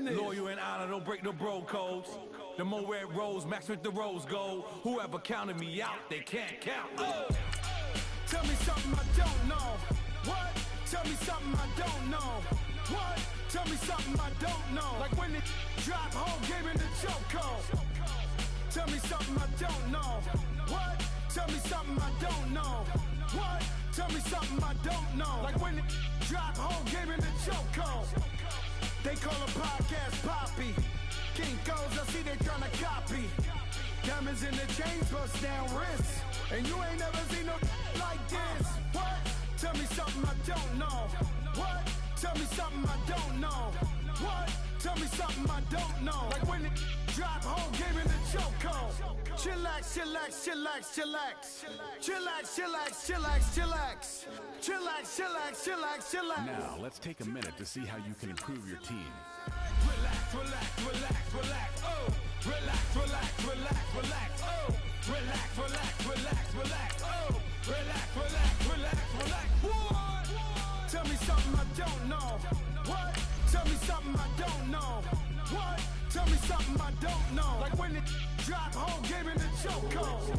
Loyal and honor, don't break no bro codes. The more red rose, max with the rose gold. Whoever counted me out, they can't count. Tell me something I don't know. What? Tell me something I don't know. What? Tell me something I don't know. Like when it drop whole game in the chokehold. Tell me something I don't know. What? Tell me something I don't know. What? Tell me something I don't know. Like when it drop whole game in the chokehold. They call a podcast papi. King goes, I see they tryna copy. Diamonds in the chains, bust down wrists. And you ain't never seen no like this. What? Tell me something I don't know. What? Tell me something I don't know. What? Tell me something I don't know. Like when it drop whole game in the chokehold. Chillax, chillax, chillax, chillax. Chillax, chillax, chillax, chillax. Chillax, chillax, chillax, chillax. Now, let's take a minute to see how you can improve your team. Relax, relax, relax, relax, oh. Relax, relax, relax, relax, oh. Relax, relax, relax, relax, oh. Relax, relax, relax, relax. What? Tell me something I don't know. What? Tell me something I don't know. What? Tell me something I don't know. Like when it drop whole game in the chokehold.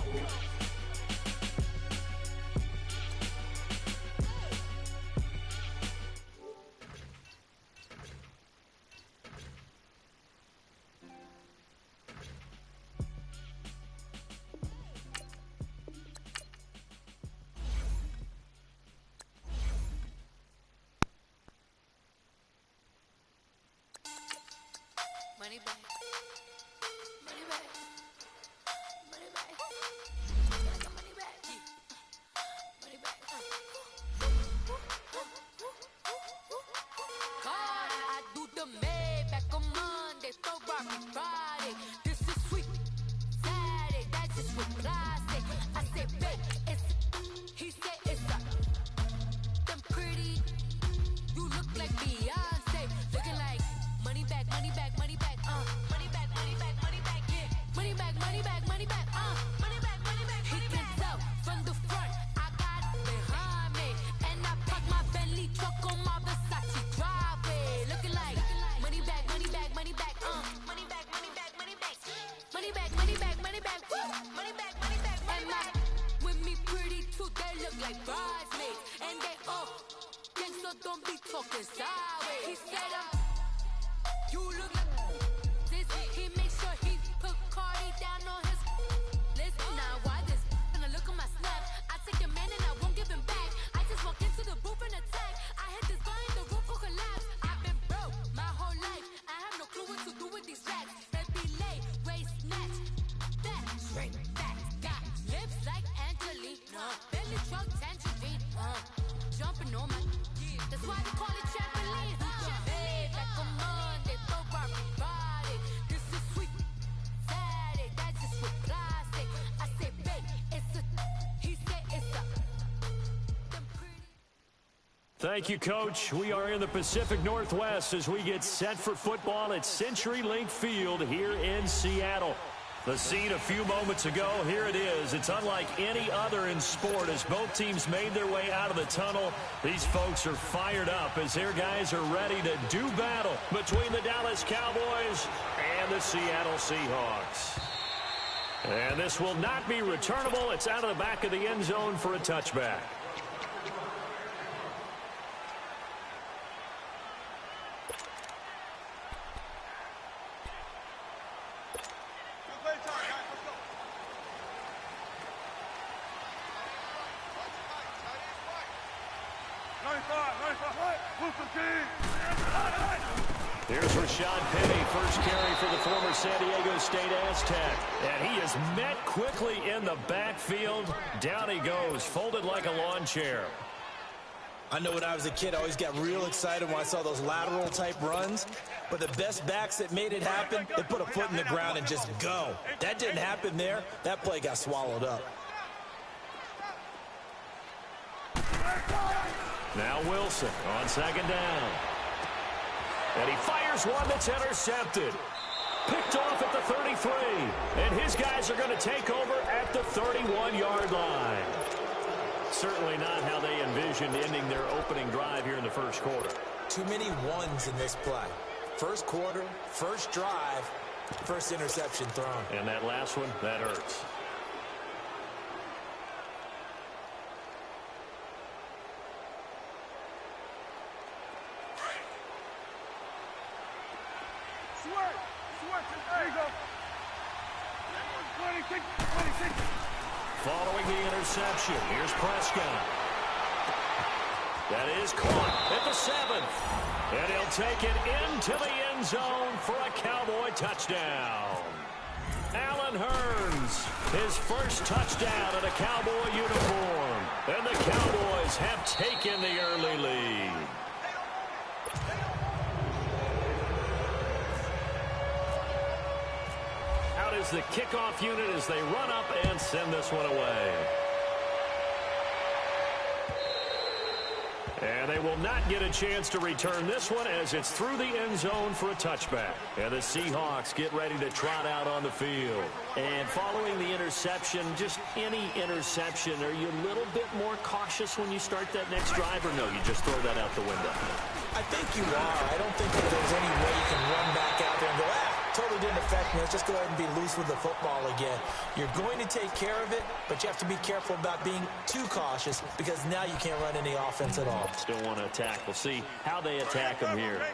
Money back. Money back. Money back. Money back. Money back. God, I do the Maybach on Monday, Ferrari Friday. This is sweet Saturday, that's just what classic. I said, babe, it's he said it's a them pretty. You look like Beyonce, looking like money back, money back, money back, money back, money back, money back, yeah. Money back, money back, money back, money back, money back. He can tell from the front, I got it behind me, and I park my Bentley truck on my Versace driveway, looking like money back, money back, money back, money back, money back, money back, money back, money back, money back, money back, money back. And my with me pretty too, they look like bridesmaids, and they all think so. Don't be talking sideways. He said you look like this. He makes sure he put Cardi down on his list. Now why this? When I look at my snap, I take your man and I won't give him back. I just walked into the booth and attack. I hit this guy in the roof will collapse. I've been broke my whole life. I have no clue what to do with these racks. Baby lay, waist snatch, that straight back. Got lips like Angelina, belly truck tangerine, jumping on my. That's why they call it trampoline. Back on Monday, Ferrari Friday. This is sweet Saturday, that's just what classic. I said, babe, it's a. He said it's a. Them pretty. Thank you, Coach. We are in the Pacific Northwest as we get set for football at CenturyLink Field here in Seattle. The scene a few moments ago, here it is. It's unlike any other in sport as both teams made their way out of the tunnel. These folks are fired up as their guys are ready to do battle between the Dallas Cowboys and the Seattle Seahawks. And this will not be returnable. It's out of the back of the end zone for a touchback. Here's Rashad Penny, first carry for the former San Diego State Aztec. And he is met quickly in the backfield. Down he goes, folded like a lawn chair. I know when I was a kid, I always got real excited when I saw those lateral type runs. But the best backs that made it happen, they put a foot in the ground and just go. That didn't happen there. That play got swallowed up. Now Wilson on second down. And he fires one that's intercepted. Picked off at the 33. And his guys are going to take over at the 31-yard line. Certainly not how they envisioned ending their opening drive here in the first quarter. Too many ones in this play. First quarter, first drive, first interception thrown. And that last one, that hurts. There you go. 26. Following the interception, here's Prescott. That is caught at the 7th. And he'll take it into the end zone for a Cowboy touchdown. Allen Hurns, his first touchdown in a Cowboy uniform. And the Cowboys have taken the early lead. Out is the kickoff unit as they run up and send this one away. And they will not get a chance to return this one as it's through the end zone for a touchback. And the Seahawks get ready to trot out on the field. And following the interception, just any interception, are you a little bit more cautious when you start that next drive, or no, you just throw that out the window? I think you are. I don't think that there's any way you can run back out there and go, totally didn't affect me. Let's just go ahead and be loose with the football again. You're going to take care of it, but you have to be careful about being too cautious because now you can't run any offense at all. Still want to attack. We'll see how they attack them here.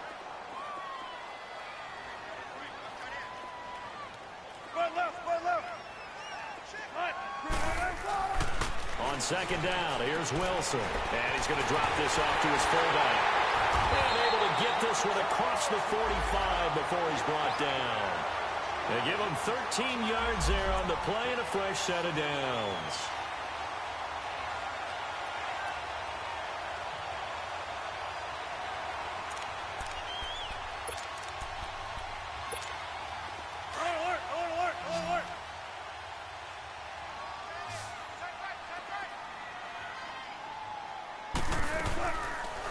On second down, here's Wilson. And he's going to drop this off to his fullback. And able to get this one across the 45 before he's brought down. They give him 13 yards there on the play and a fresh set of downs.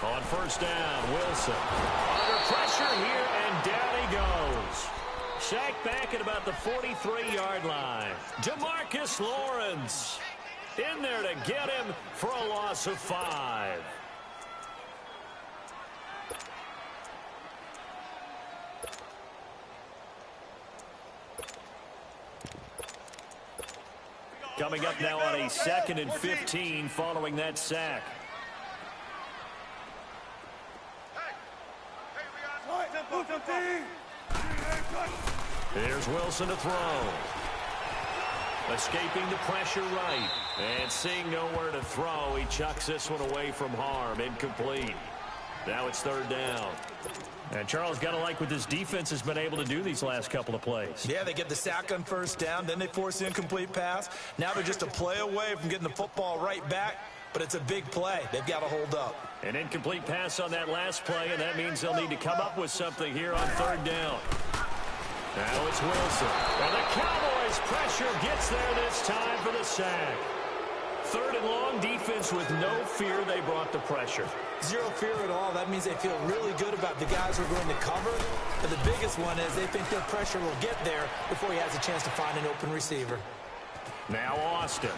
On first down, Wilson under pressure here, and down he goes. Sacked back at about the 43-yard line. DeMarcus Lawrence in there to get him for a loss of 5. Coming up now on a 2nd and 15 following that sack. Here's Wilson to throw. Escaping the pressure right. And seeing nowhere to throw, he chucks this one away from harm. Incomplete. Now it's 3rd down. And Charles, got to like what this defense has been able to do these last couple of plays. Yeah, they get the sack on first down, then they force the incomplete pass. Now they're just a play away from getting the football right back, but it's a big play. They've got to hold up. An incomplete pass on that last play, and that means they'll need to come up with something here on 3rd down. Now it's Wilson. And the Cowboys' pressure gets there this time for the sack. 3rd and long, defense with no fear. They brought the pressure. Zero fear at all. That means they feel really good about the guys who are going to cover. But the biggest one is they think their pressure will get there before he has a chance to find an open receiver. Now Austin.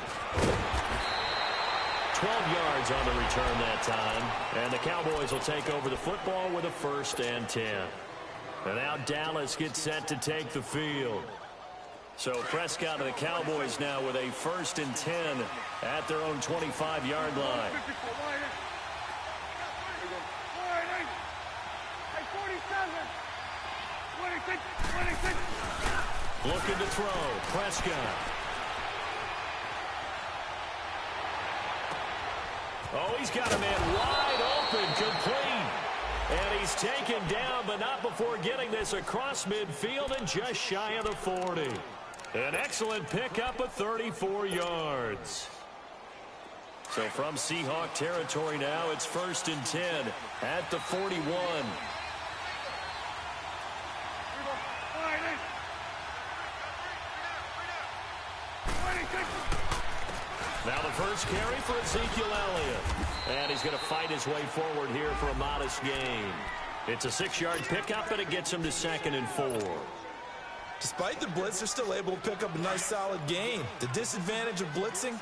12 yards on the return that time. And the Cowboys will take over the football with a 1st and 10. And now Dallas gets set to take the field. So Prescott and the Cowboys now with a 1st and 10 at their own 25-yard line. Looking to throw, Prescott. Oh, he's got a man wide open, complete. And he's taken down, but not before getting this across midfield and just shy of the 40. An excellent pickup of 34 yards. So from Seahawk territory now, it's 1st and 10 at the 41. Now the first carry for Ezekiel Elliott. And he's going to fight his way forward here for a modest gain. It's a 6-yard pickup, and it gets him to 2nd and 4. Despite the blitz, they're still able to pick up a nice solid gain. The disadvantage of blitzing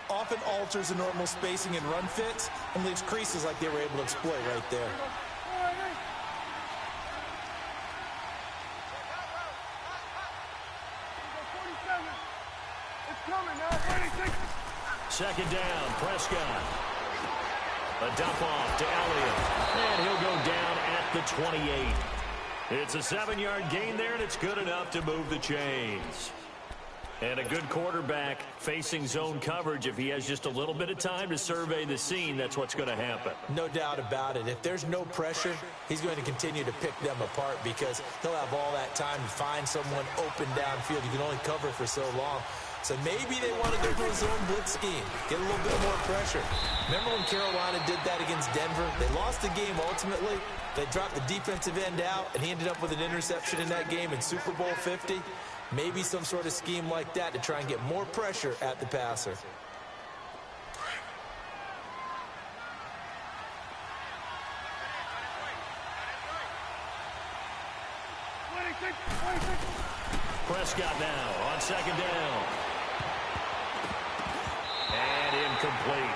often alters the normal spacing and run fits and leaves creases like they were able to exploit right there. Second down, Prescott. A dump off to Elliott. And he'll go down at the 28. It's a 7-yard gain there, and it's good enough to move the chains. And a good quarterback facing zone coverage. If he has just a little bit of time to survey the scene, that's what's going to happen. No doubt about it. If there's no pressure, he's going to continue to pick them apart because he'll have all that time to find someone open downfield. You can only cover for so long. So maybe they want to go to a zone blitz scheme, get a little bit more pressure. Remember when Carolina did that against Denver? They lost the game ultimately. They dropped the defensive end out, and he ended up with an interception in that game in Super Bowl 50. Maybe some sort of scheme like that to try and get more pressure at the passer. Prescott now on second down. And incomplete.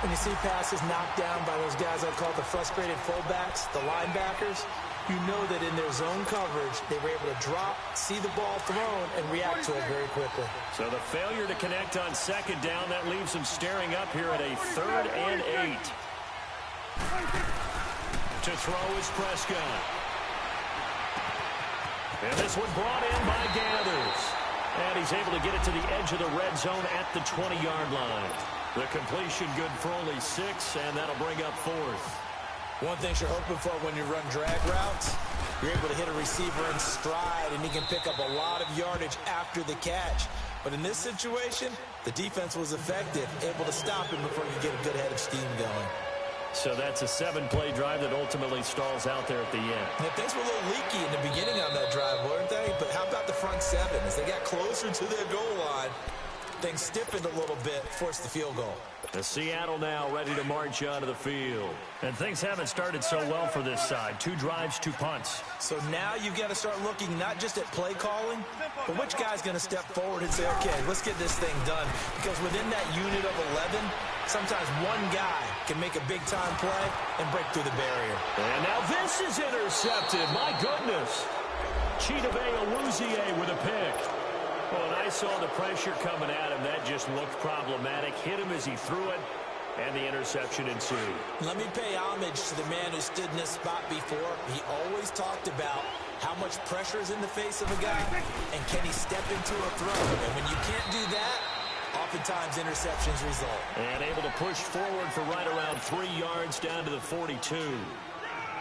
When you see passes knocked down by those guys I call the frustrated fullbacks, the linebackers, you know that in their zone coverage, they were able to drop, see the ball thrown, and react to it very quickly. So the failure to connect on second down, that leaves them staring up here at a 3rd and 8. To throw is Prescott. And this one brought in by Gathers. And he's able to get it to the edge of the red zone at the 20-yard line. The completion good for only 6, and that'll bring up 4th. One thing you're hoping for when you run drag routes, you're able to hit a receiver in stride, and he can pick up a lot of yardage after the catch. But in this situation, the defense was effective, able to stop him before you get a good head of steam going. So that's a 7-play drive that ultimately stalls out there at the end. Yeah, things were a little leaky in the beginning on that drive, weren't they? But how about the front 7? As they got closer to their goal line, things stiffened a little bit, forced the field goal. The Seattle now ready to march onto the field. And things haven't started so well for this side. 2 drives, 2 punts. So now you've got to start looking not just at play calling, but which guy's going to step forward and say, okay, let's get this thing done. Because within that unit of 11, sometimes one guy can make a big-time play and break through the barrier. And now this is intercepted. My goodness. Chidobe Awuzie with a pick. Well, and I saw the pressure coming at him. That just looked problematic. Hit him as he threw it, and the interception ensued. Let me pay homage to the man who stood in this spot before. He always talked about how much pressure is in the face of a guy, and can he step into a throw. And when you can't do that, oftentimes interceptions result. And able to push forward for right around 3 yards down to the 42.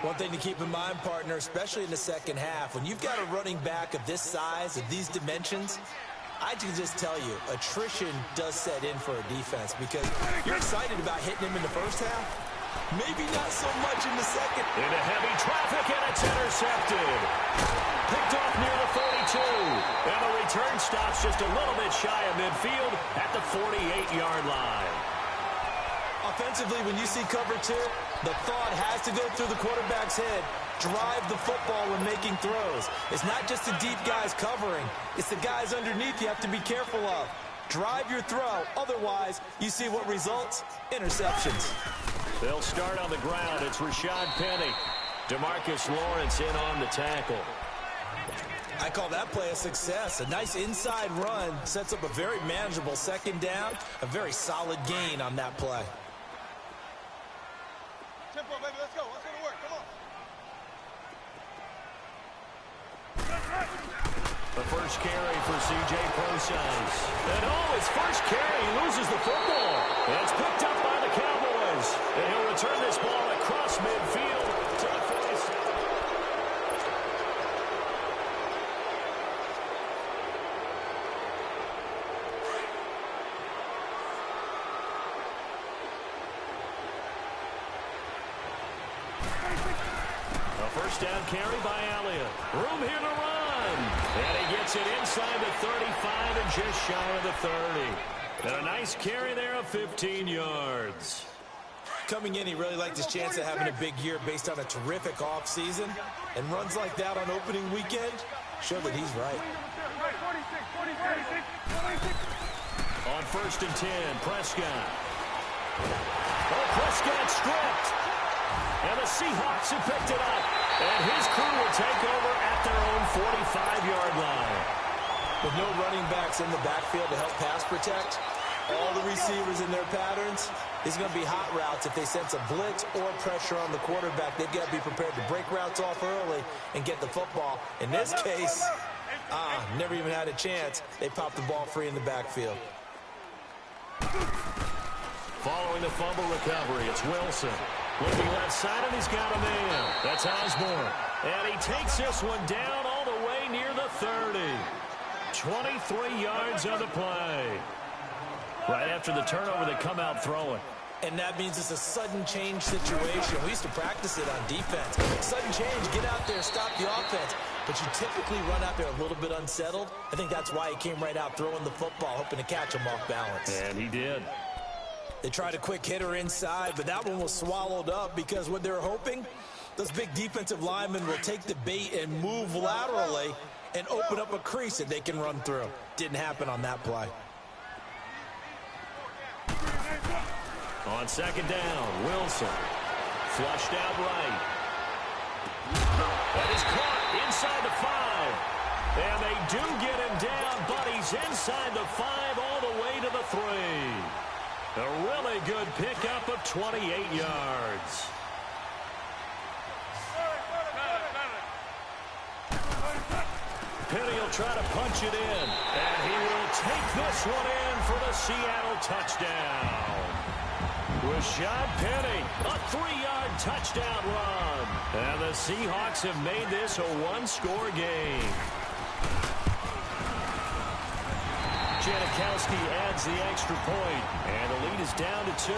One thing to keep in mind, partner, especially in the second half, when you've got a running back of this size, of these dimensions, I can just tell you, attrition does set in for a defense because you're excited about hitting him in the first half. Maybe not so much in the second. Into heavy traffic, and it's intercepted. Picked off near the 42. And the return stops just a little bit shy of midfield at the 48-yard line. Offensively, when you see cover 2, the thought has to go through the quarterback's head. Drive the football when making throws. It's not just the deep guys covering. It's the guys underneath you have to be careful of. Drive your throw. Otherwise, you see what results? Interceptions. They'll start on the ground. It's Rashad Penny. DeMarcus Lawrence in on the tackle. I call that play a success. A nice inside run sets up a very manageable second down. A very solid gain on that play. Tempo, baby, let's go. Let's go to work. Come on. The first carry for C.J. Prosise. And his first carry, he loses the football. And it's picked up by the Cowboys. And he'll return this ball across midfield to the 46. First down carry by Elliott. Room here to run. And he gets it inside the 35 and just shy of the 30. And a nice carry there of 15 yards. Coming in, he really liked his chance of having a big year based on a terrific offseason. And runs like that on opening weekend show that he's right. On 1st and 10, Prescott. Oh, Prescott stripped. And the Seahawks have picked it up. And his crew will take over at their own 45-yard line. With no running backs in the backfield to help pass protect, all the receivers in their patterns, it's going to be hot routes. If they sense a blitz or pressure on the quarterback, they've got to be prepared to break routes off early and get the football. In this case, never even had a chance. They popped the ball free in the backfield. Following the fumble recovery, it's Wilson. Looking left side, and he's got a man. That's Osborne. And he takes this one down all the way near the 30. 23 yards on the play. Right after the turnover, they come out throwing. And that means it's a sudden change situation. We used to practice it on defense. Sudden change, get out there, stop the offense. But you typically run out there a little bit unsettled. I think that's why he came right out throwing the football, hoping to catch him off balance. And he did. They tried a quick hitter inside, but that one was swallowed up because what they were hoping, those big defensive linemen will take the bait and move laterally and open up a crease that they can run through. Didn't happen on that play. On second down, Wilson. Flushed out right. That is caught inside the 5. And they do get him down, but he's inside the 5 all the way to the 3. A really good pickup of 28 yards. Penny will try to punch it in, and he will take this one in for the Seattle touchdown. Rashad Penny, a 3-yard touchdown run. And the Seahawks have made this a one-score game. Janikowski adds the extra point, and the lead is down to 2.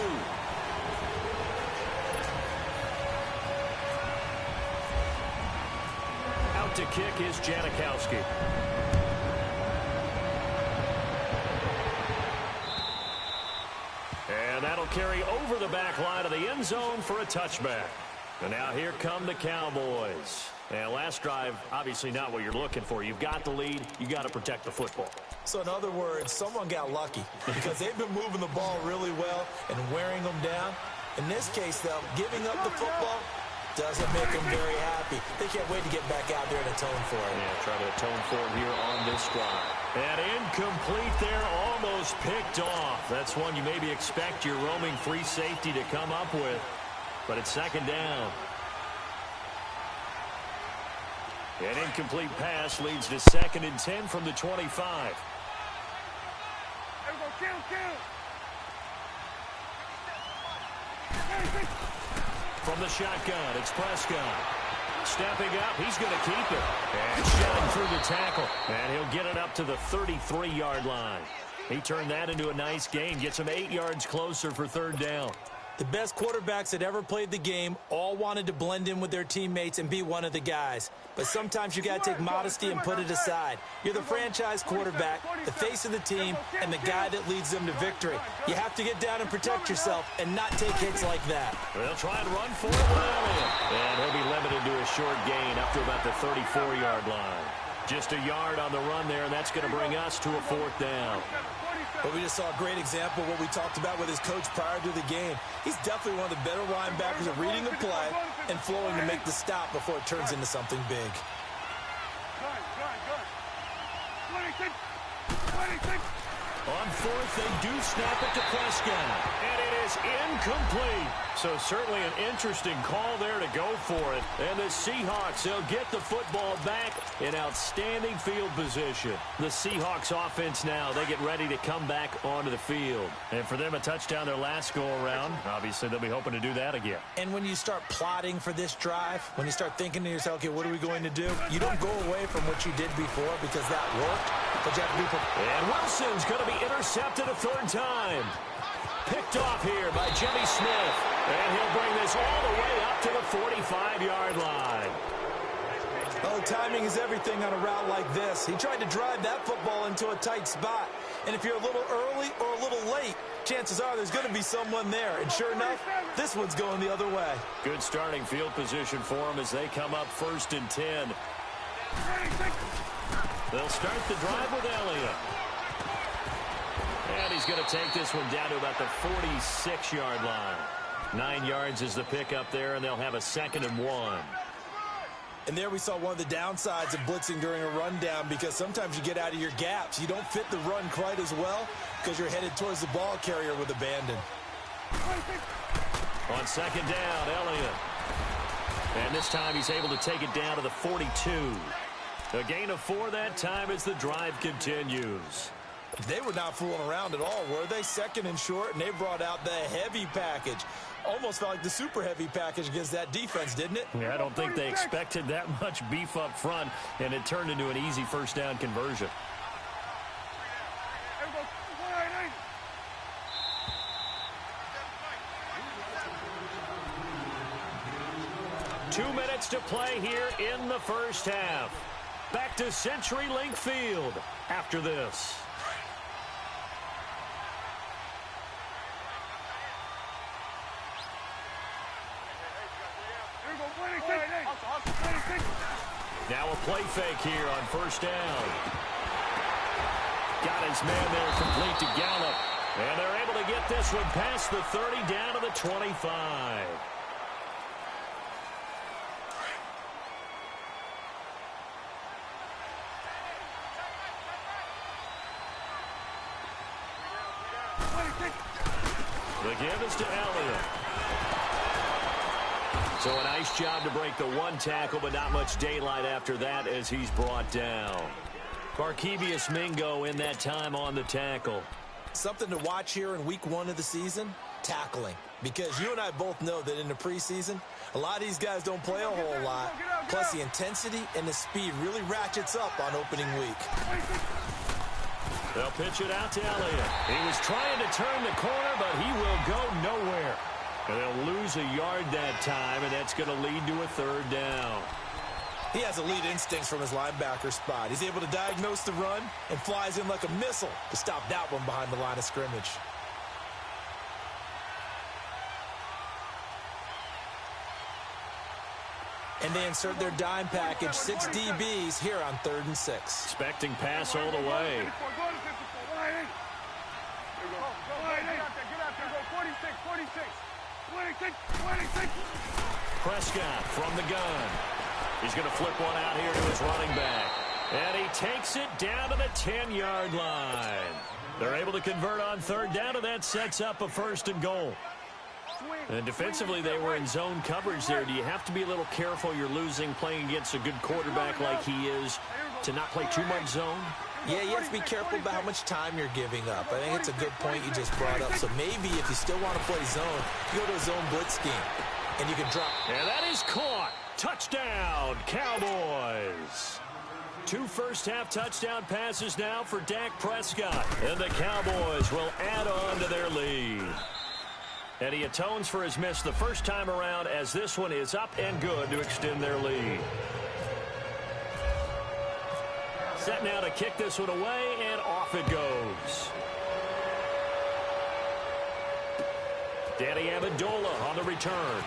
Out to kick is Janikowski. And that'll carry over the back line of the end zone for a touchback. And now here come the Cowboys. And last drive, obviously not what you're looking for. You've got the lead. You got to protect the football. So in other words, someone got lucky because they've been moving the ball really well and wearing them down. In this case, though, giving up the football doesn't make them very happy. They can't wait to get back out there and atone for it. Yeah, try to atone for it here on this drive. And incomplete there, almost picked off. That's one you maybe expect your roaming free safety to come up with. But it's second down. An incomplete pass leads to 2nd and 10 from the 25. From the shotgun, it's Prescott. Stepping up, he's going to keep it. And shoving through the tackle. And he'll get it up to the 33-yard line. He turned that into a nice gain. Gets him 8 yards closer for 3rd down. The best quarterbacks that ever played the game all wanted to blend in with their teammates and be one of the guys. But sometimes you got to take modesty and put it aside. You're the franchise quarterback, the face of the team, and the guy that leads them to victory. You have to get down and protect yourself and not take hits like that. They'll try and run for it with Elliott. And he'll be limited to a short gain up to about the 34-yard line. Just a yard on the run there, and that's going to bring us to a 4th down. But we just saw a great example of what we talked about with his coach prior to the game. He's definitely one of the better linebackers at reading the play and flowing to make the stop before it turns into something big. On 4th, they do snap it to Prescott. And it is incomplete. So certainly an interesting call there to go for it. And the Seahawks, they'll get the football back in outstanding field position. The Seahawks offense now, they get ready to come back onto the field. And for them, a touchdown their last go-around. Obviously, they'll be hoping to do that again. And when you start plotting for this drive, when you start thinking to yourself, okay, what are we going to do? You don't go away from what you did before because that worked, but you have to be prepared. And Wilson's going to be intercepted a 3rd time. Picked off here by Jimmy Smith. And he'll bring this all the way up to the 45-yard line. Oh, timing is everything on a route like this. He tried to drive that football into a tight spot. And if you're a little early or a little late, chances are there's going to be someone there. And sure enough, this one's going the other way. Good starting field position for them as they come up 1st and 10. They'll start the drive with Elliott. And he's going to take this one down to about the 46-yard line. 9 yards is the pickup there, and they'll have a 2nd and 1. And there we saw one of the downsides of blitzing during a rundown, because sometimes you get out of your gaps. You don't fit the run quite as well because you're headed towards the ball carrier with abandon. On second down, Elliott. And this time he's able to take it down to the 42. A gain of 4 that time as the drive continues. They were not fooling around at all, were they? Second and short, and they brought out the heavy package. Almost felt like the super heavy package against that defense, didn't it? Yeah, I don't think they expected that much beef up front, and it turned into an easy first down conversion. Two minutes to play here in the first half. Back to CenturyLink Field after this. Now a play fake here on first down. Got his man there complete to Gallup. And they're able to get this one past the 30 down to the 25. The give is to Elliott. So a nice job to break the one tackle, but not much daylight after that as he's brought down. Barkevious Mingo in that time on the tackle. Something to watch here in week 1 of the season, tackling. Because you and I both know that in the preseason, a lot of these guys don't play a whole lot. Plus the intensity and the speed really ratchets up on opening week. They'll pitch it out to Elliott. He was trying to turn the corner, but he will go nowhere. And they'll lose a yard that time, and that's going to lead to a third down. He has elite instincts from his linebacker spot. He's able to diagnose the run and flies in like a missile to stop that one behind the line of scrimmage. And they insert their dime package, 6 DBs here on 3rd and 6. Expecting pass all the way. Prescott from the gun. He's going to flip one out here to his running back. And he takes it down to the 10-yard line. They're able to convert on third down, and that sets up a 1st and goal. And defensively, they were in zone coverage there. Do you have to be a little careful? You're losing playing against a good quarterback like he is to not play too much zone? Yeah, you have to be careful about how much time you're giving up. I think it's a good point you just brought up. So maybe if you still want to play zone, you go to a zone blitz scheme, and you can drop. And that is caught. Touchdown, Cowboys. 2 first-half touchdown passes now for Dak Prescott. And the Cowboys will add on to their lead. And he atones for his miss the first time around as this one is up and good to extend their lead. Set now to kick this one away, and off it goes. Danny Amendola on the return.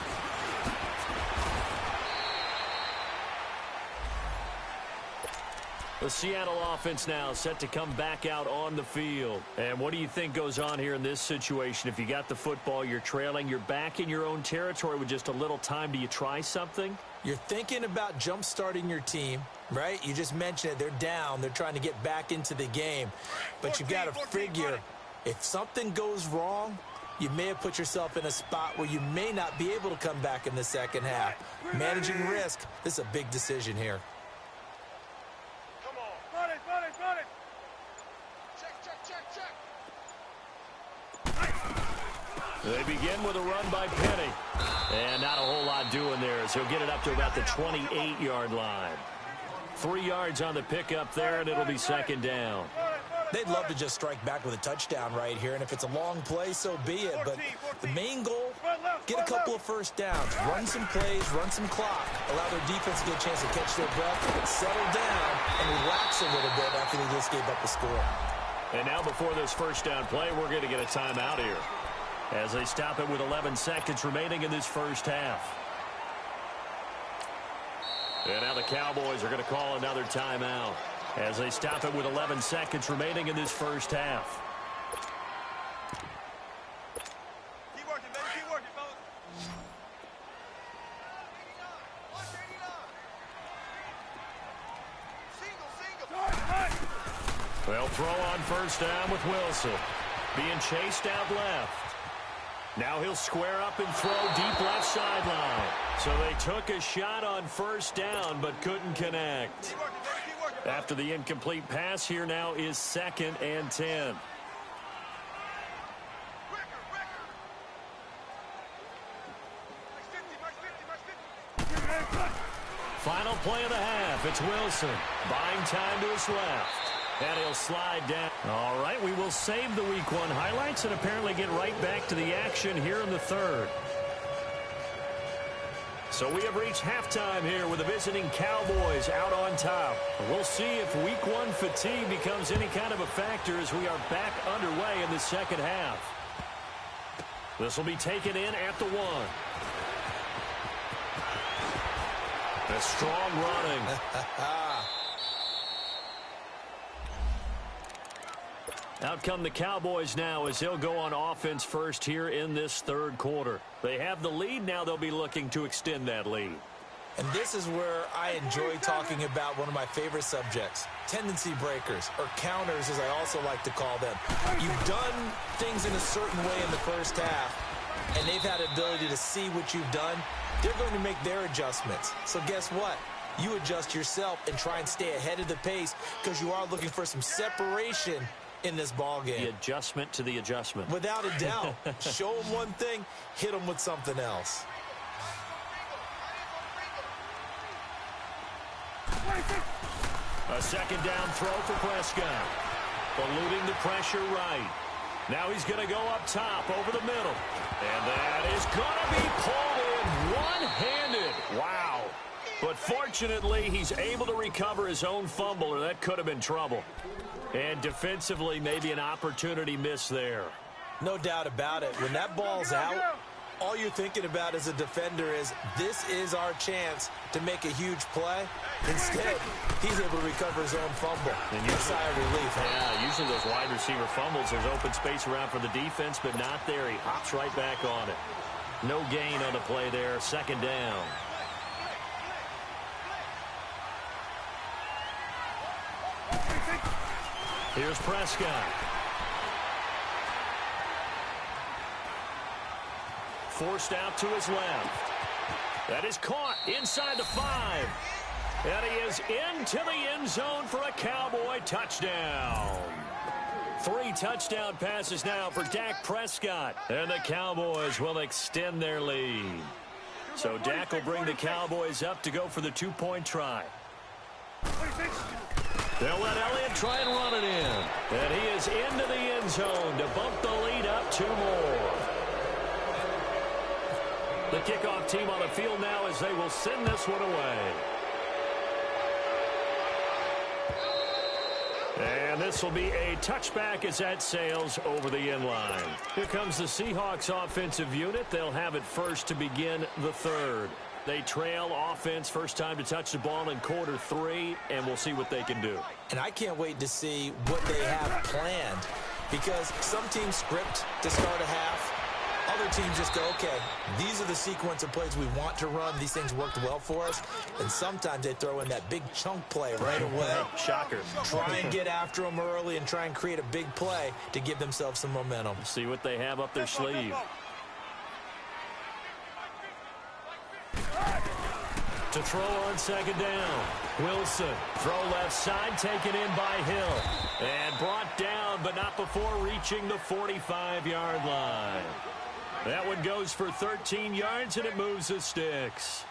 The Seattle offense now set to come back out on the field. And what do you think goes on here in this situation? If you got the football, you're trailing, you're back in your own territory with just a little time. Do you try something? You're thinking about jump-starting your team, right? You just mentioned it. They're down. They're trying to get back into the game. But you've got to figure, if something goes wrong, you may have put yourself in a spot where you may not be able to come back in the second half. Managing risk, this is a big decision here. They begin with a run by Penny. And not a whole lot doing there as he'll get it up to about the 28-yard line. 3 yards on the pickup there, and it'll be second down. They'd love to just strike back with a touchdown right here, and if it's a long play, so be it. But the main goal, get a couple of first downs, run some plays, run some clock, allow their defense to get a chance to catch their breath, settle down, and relax a little bit after they just gave up the score. And now before this first down play, we're going to get a timeout here as they stop it with 11 seconds remaining in this first half. And now the Cowboys are going to call another timeout as they stop it with 11 seconds remaining in this first half. Keep working, baby. Keep working, fellas. They'll throw on first down with Wilson. Being chased out left. Now he'll square up and throw deep left sideline. So they took a shot on first down but couldn't connect. After the incomplete pass, here now is 2nd and 10. Final play of the half. It's Wilson. Buying time to his left. And he'll slide down. All right, we will save the Week 1 highlights and apparently get right back to the action here in the third. So we have reached halftime here with the visiting Cowboys out on top. We'll see if Week 1 fatigue becomes any kind of a factor as we are back underway in the second half. This will be taken in at the 1. A strong running. Out come the Cowboys now as they'll go on offense first here in this third quarter. They have the lead. Now they'll be looking to extend that lead. And this is where I enjoy talking about one of my favorite subjects, tendency breakers, or counters as I also like to call them. You've done things in a certain way in the first half, and they've had the ability to see what you've done. They're going to make their adjustments. So guess what? You adjust yourself and try and stay ahead of the pace because you are looking for some separation in this ball game. The adjustment to the adjustment. Without a doubt. Show them one thing, hit them with something else. A second down throw for Prescott. Eluding the pressure right. Now he's going to go up top over the middle. And that is going to be pulled in one-handed. Wow. But fortunately, he's able to recover his own fumble, or that could have been trouble. And defensively, maybe an opportunity missed there. No doubt about it. When that ball's out, all you're thinking about as a defender is, this is our chance to make a huge play. Instead, he's able to recover his own fumble. And a sigh of relief. Yeah, usually those wide receiver fumbles, there's open space around for the defense, but not there. He hops right back on it. No gain on the play there. Second down. Here's Prescott. Forced out to his left. That is caught inside the 5. And he is into the end zone for a Cowboy touchdown. 3 touchdown passes now for Dak Prescott. And the Cowboys will extend their lead. So Dak will bring the Cowboys up to go for the 2-point try. They'll let Elliott try and run it in. And he is into the end zone to bump the lead up 2 more. The kickoff team on the field now as they will send this one away. And this will be a touchback as that sails over the end line. Here comes the Seahawks offensive unit. They'll have it first to begin the third. They trail offense first time to touch the ball in quarter 3, and we'll see what they can do. And I can't wait to see what they have planned, because some teams script to start a half. Other teams just go, okay, these are the sequence of plays we want to run. These things worked well for us. And sometimes they throw in that big chunk play right away. Shocker. Try and get after them early and try and create a big play to give themselves some momentum. See what they have up their sleeve. To throw on second down. Wilson. Throw left side, taken in by Hill. And brought down, but not before reaching the 45-yard line. That one goes for 13 yards, and it moves the sticks.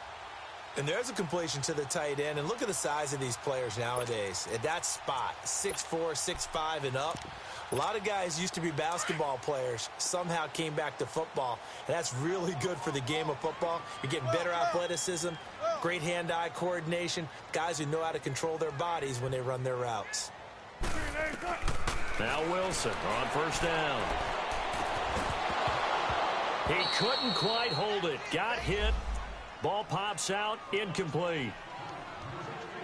And there's a completion to the tight end. And look at the size of these players nowadays. At that spot, 6'4", 6'5", and up. A lot of guys used to be basketball players, somehow came back to football. And that's really good for the game of football. You're getting better athleticism, great hand-eye coordination, guys who know how to control their bodies when they run their routes. Now Wilson on first down. He couldn't quite hold it. Got hit. Ball pops out. Incomplete.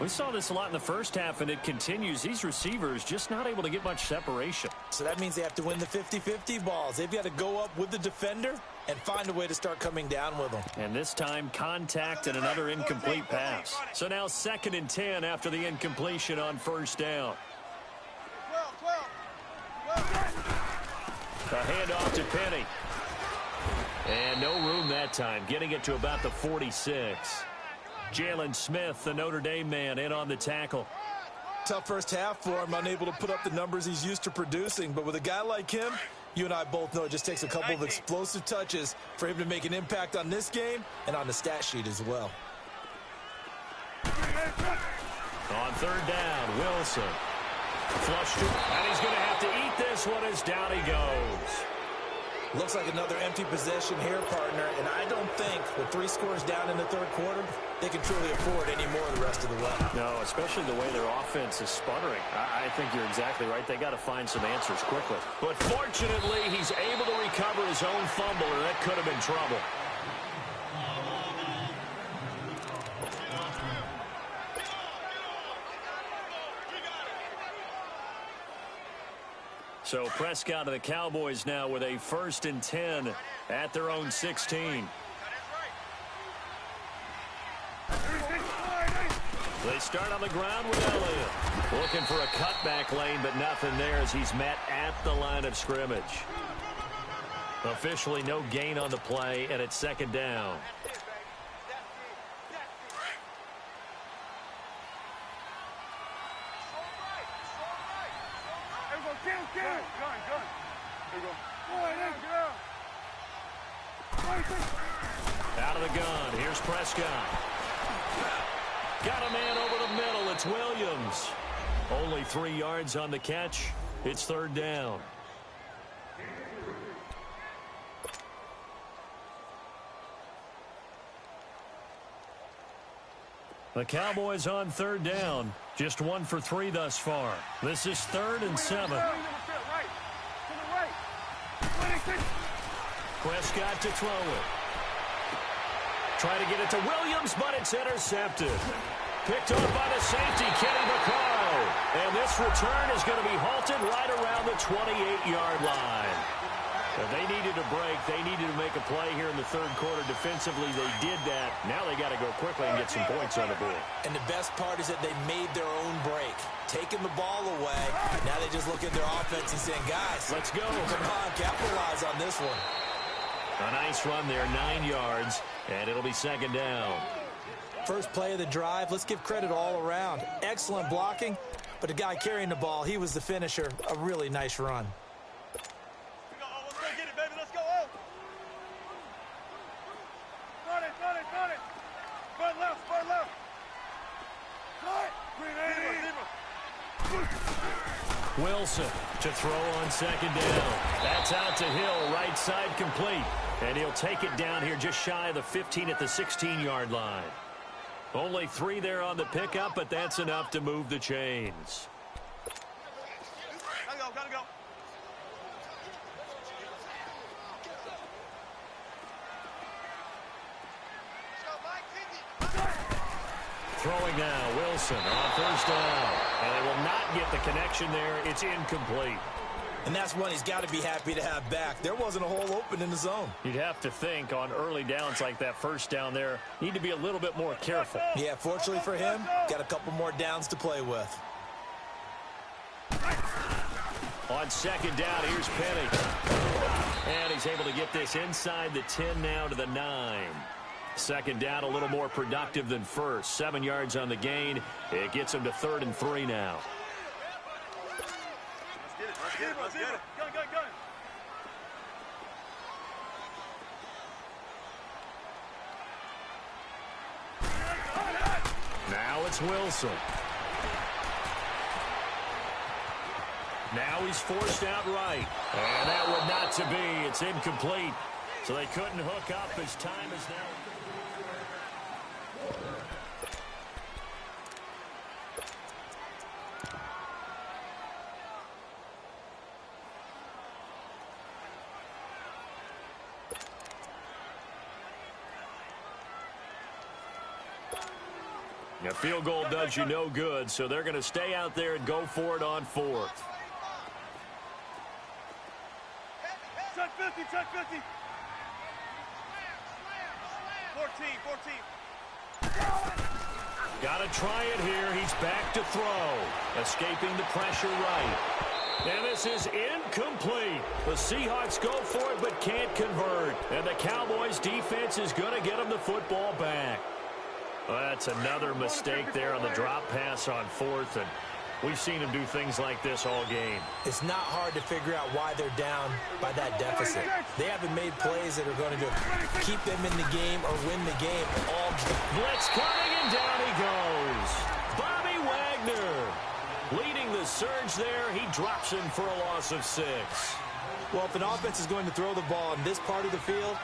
We saw this a lot in the first half, and it continues. These receivers just not able to get much separation. So that means they have to win the 50-50 balls. They've got to go up with the defender and find a way to start coming down with them. And this time, contact and another incomplete pass. So now 2nd and 10 after the incompletion on first down. A handoff to Penny. And no room that time, getting it to about the 46. Jalen Smith, the Notre Dame man, in on the tackle. Tough first half for him, unable to put up the numbers he's used to producing. But with a guy like him, you and I both know it just takes a couple of explosive touches for him to make an impact on this game and on the stat sheet as well. On third down, Wilson. Flushed it, and he's going to have to eat this one as down he goes. Looks like another empty possession here, partner, and I don't think with 3 scores down in the third quarter, they can truly afford any more the rest of the way. No, especially the way their offense is sputtering. I think you're exactly right. They got to find some answers quickly. But fortunately, he's able to recover his own fumble, or that could have been trouble. So Prescott of the Cowboys now with a 1st and 10 at their own 16. They start on the ground with Elliott. Looking for a cutback lane, but nothing there as he's met at the line of scrimmage. Officially no gain on the play, and it's 2nd down. Out of the gun. Here's Prescott. Got a man over the middle. It's Williams. Only 3 yards on the catch. It's 3rd down. The Cowboys on 3rd down. Just 1 for 3 thus far. This is 3rd and 7. Prescott to throw it. Try to get it to Williams, but it's intercepted. Picked off by the safety, Kenny Vaccaro. And this return is going to be halted right around the 28-yard line. If they needed a break, they needed to make a play here in the 3rd quarter. Defensively, they did that. Now they got to go quickly and get some points on the board. And the best part is that they made their own break. Taking the ball away. Now they just look at their offense and saying, guys, let's go. Come on, capitalize on this one. A nice run there, 9 yards, and it'll be 2nd down. First play of the drive, let's give credit all around. Excellent blocking, but the guy carrying the ball, he was the finisher. A really nice run. Let's go get it, baby. Let's go. Run it. Spread left. Wilson to throw on 2nd down. That's out to Hill, right side complete. And he'll take it down here just shy of the 15 at the 16-yard line. Only 3 there on the pickup, but that's enough to move the chains. Gotta go. Throwing now, Wilson on 1st down. And they will not get the connection there. It's incomplete. And that's one he's got to be happy to have back. There wasn't a hole open in the zone. You'd have to think on early downs like that 1st down there, need to be a little bit more careful. Yeah, fortunately for him, got a couple more downs to play with. On 2nd down, here's Penny. And he's able to get this inside the 10 now to the 9. 2nd down, a little more productive than 1st. 7 yards on the gain. It gets him to 3rd and 3 now. Let's get it. Gun. Now it's Wilson. Now he's forced out right. And that would not to be. It's incomplete. So they couldn't hook up as time is now. A field goal does you no good, so they're going to stay out there and go for it on 4th. Check 50. 14. Got to try it here. He's back to throw. Escaping the pressure right. And this is incomplete. The Seahawks go for it but can't convert. And the Cowboys defense is going to get them the football back. Well, that's another mistake there on the drop pass on fourth. And we've seen them do things like this all game. It's not hard to figure out why they're down by that deficit. They haven't made plays that are going to keep them in the game or win the game all game. Blitz coming, and down he goes. Bobby Wagner leading the surge there. He drops him for a loss of 6. Well, if an offense is going to throw the ball in this part of the field,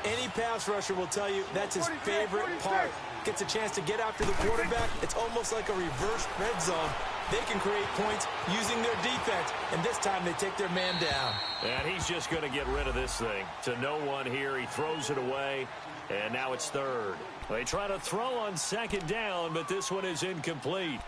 any pass rusher will tell you that's his favorite part. Gets a chance to get after the quarterback. It's almost like a reverse red zone. They can create points using their defense, and this time they take their man down. And he's just going to get rid of this thing. To no one here. He throws it away, and now it's third. They try to throw on second down, but this one is incomplete.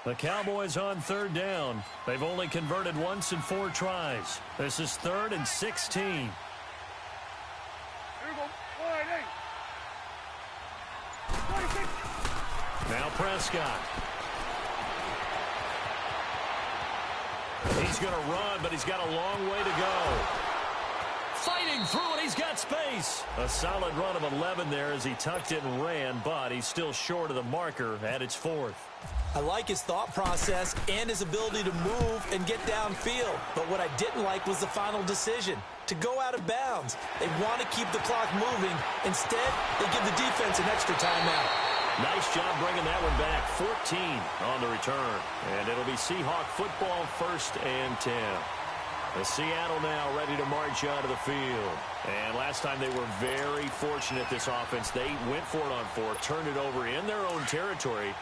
The Cowboys on third down. They've only converted once in 4 tries. This is 3rd and 16. Now Prescott. He's going to run, but he's got a long way to go. Fighting through it, he's got space. A solid run of 11 there as he tucked it and ran, but he's still short of the marker at its 4th. I like his thought process and his ability to move and get downfield. But what I didn't like was the final decision, to go out of bounds. They want to keep the clock moving. Instead, they give the defense an extra timeout. Nice job bringing that one back. 14 on the return. And it'll be Seahawk football, 1st and 10. The Seattle now ready to march out of the field. And last time they were very fortunate, this offense. They went for it on 4, turned it over in their own territory,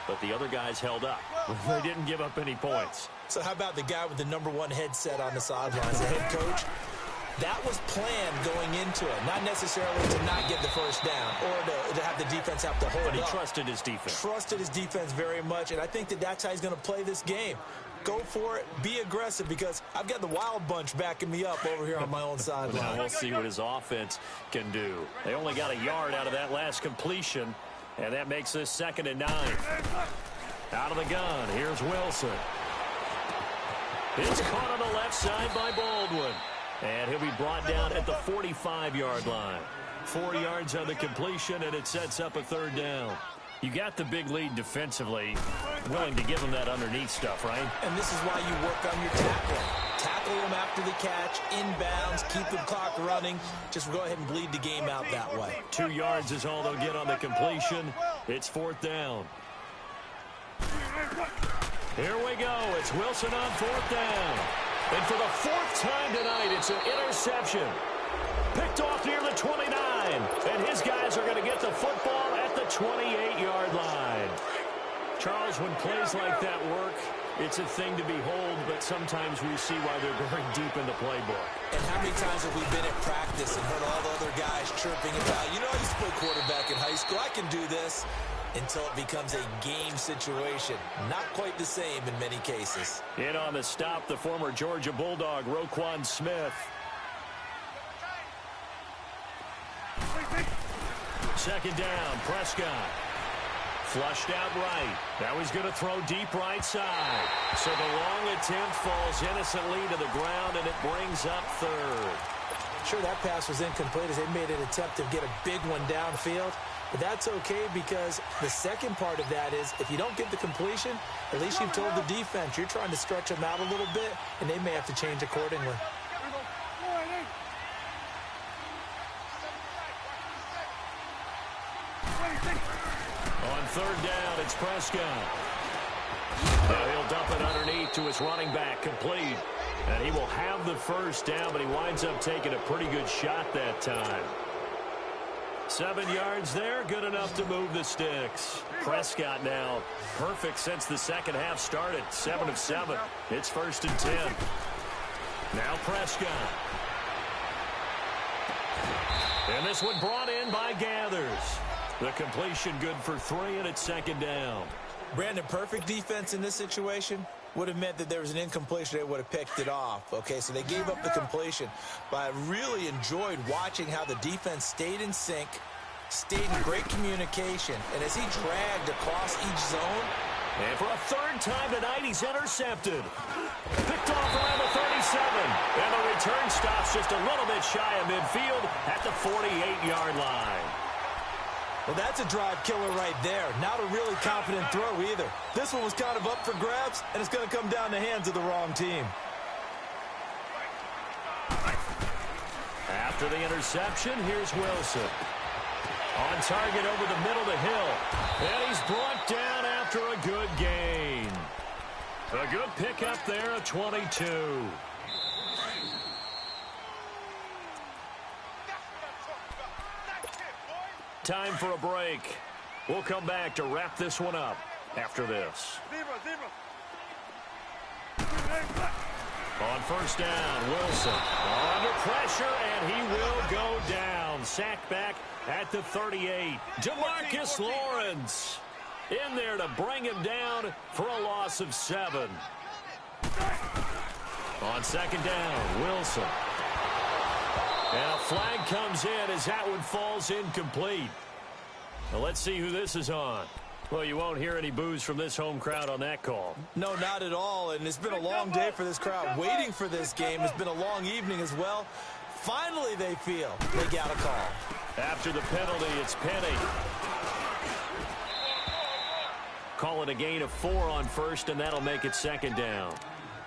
but the other guys held up. They didn't give up any points. So how about the guy with the #1 headset on the sidelines, the head coach? That was planned going into it, not necessarily to not get the first down or to have the defense have to hold up. But he trusted his defense. Trusted his defense very much, and I think that's how he's going to play this game. Go for it, be aggressive, because I've got the wild bunch backing me up over here on my own sideline. Now we'll see what his offense can do. They only got a yard out of that last completion, and that makes this 2nd and 9. Out of the gun, here's Wilson. It's caught on the left side by Baldwin. And he'll be brought down at the 45-yard line. 4 yards on the completion, and it sets up a 3rd down. You got the big lead defensively. Willing to give them that underneath stuff, right? And this is why you work on your tackling. Tackle them after the catch, inbounds, keep the clock running. Just go ahead and bleed the game out that way. 2 yards is all they'll get on the completion. It's 4th down. Here we go. It's Wilson on 4th down. And for the 4th time tonight, it's an interception. Picked off near the 29. And his guys are going to get the football at the 28-yard line. Charles, when plays like that work, it's a thing to behold, but sometimes we see why they're going deep in the playbook. And how many times have we been at practice and heard all the other guys chirping about, you know, I used to play quarterback in high school, I can do this, until it becomes a game situation. Not quite the same in many cases. In on the stop, the former Georgia Bulldog, Roquan Smith. 2nd down, Prescott. Flushed out right. Now he's going to throw deep right side. So the long attempt falls innocently to the ground, and it brings up 3rd. Sure, that pass was incomplete as they made an attempt to get a big one downfield. But that's okay, because the second part of that is if you don't get the completion, at least you've told the defense you're trying to stretch them out a little bit, and they may have to change accordingly. On 3rd down, it's Prescott. Now he'll dump it underneath to his running back, complete. And he will have the 1st down, but he winds up taking a pretty good shot that time. 7 yards there, good enough to move the sticks. Prescott now perfect since the second half started, 7 of 7. It's 1st and 10. Now Prescott. And this one brought in by Gathers. The completion good for 3, and it's 2nd down. Brandon, perfect defense in this situation. would have meant that there was an incompletion. They would have picked it off. Okay, so they gave up the completion. But I really enjoyed watching how the defense stayed in sync, stayed in great communication, and as he dragged across each zone. And for a third time tonight, he's intercepted. Picked off around the 37. And the return stops just a little bit shy of midfield at the 48-yard line. Well, that's a drive killer right there. Not a really confident throw either. This one was kind of up for grabs, and it's going to come down the hands of the wrong team. After the interception, here's Wilson. On target over the middle to Hill. And he's brought down after a good gain. A good pickup there at 22. Time for a break. We'll come back to wrap this one up after this. On first down, Wilson under pressure, and he will go down. Sacked back at the 38. Demarcus Lawrence in there to bring him down for a loss of 7. On second down, Wilson. And a flag comes in as that one falls incomplete. Now let's see who this is on. Well, you won't hear any boos from this home crowd on that call. No, not at all, and it's been a long day for this crowd waiting for this game. It's been a long evening as well. Finally, they feel they got a call. After the penalty, it's Penny. Call it a gain of 4 on first, and that'll make it second down.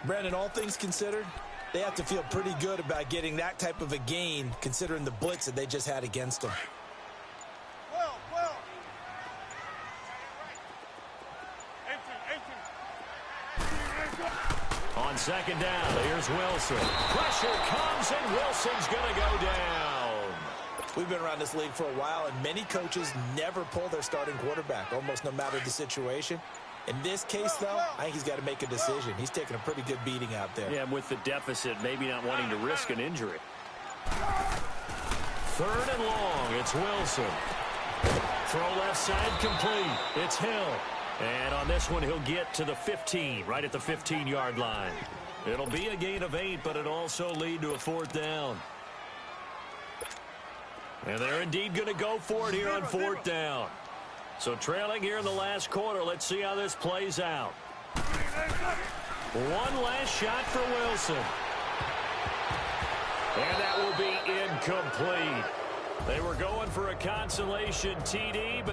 Brandon, all things considered, they have to feel pretty good about getting that type of a gain, considering the blitz that they just had against them. On second down, here's Wilson. Pressure comes, and Wilson's going to go down. We've been around this league for a while, and many coaches never pull their starting quarterback, almost no matter the situation. In this case, though, I think he's got to make a decision. He's taking a pretty good beating out there. Yeah, with the deficit, maybe not wanting to risk an injury. Third and long, it's Wilson. Throw left side complete. It's Hill. And on this one, he'll get to the 15, right at the 15-yard line. It'll be a gain of 8, but it'll also lead to a fourth down. And they're indeed going to go for it here on fourth down. So trailing here in the last quarter, let's see how this plays out. One last shot for Wilson. And that will be incomplete. They were going for a consolation TD, but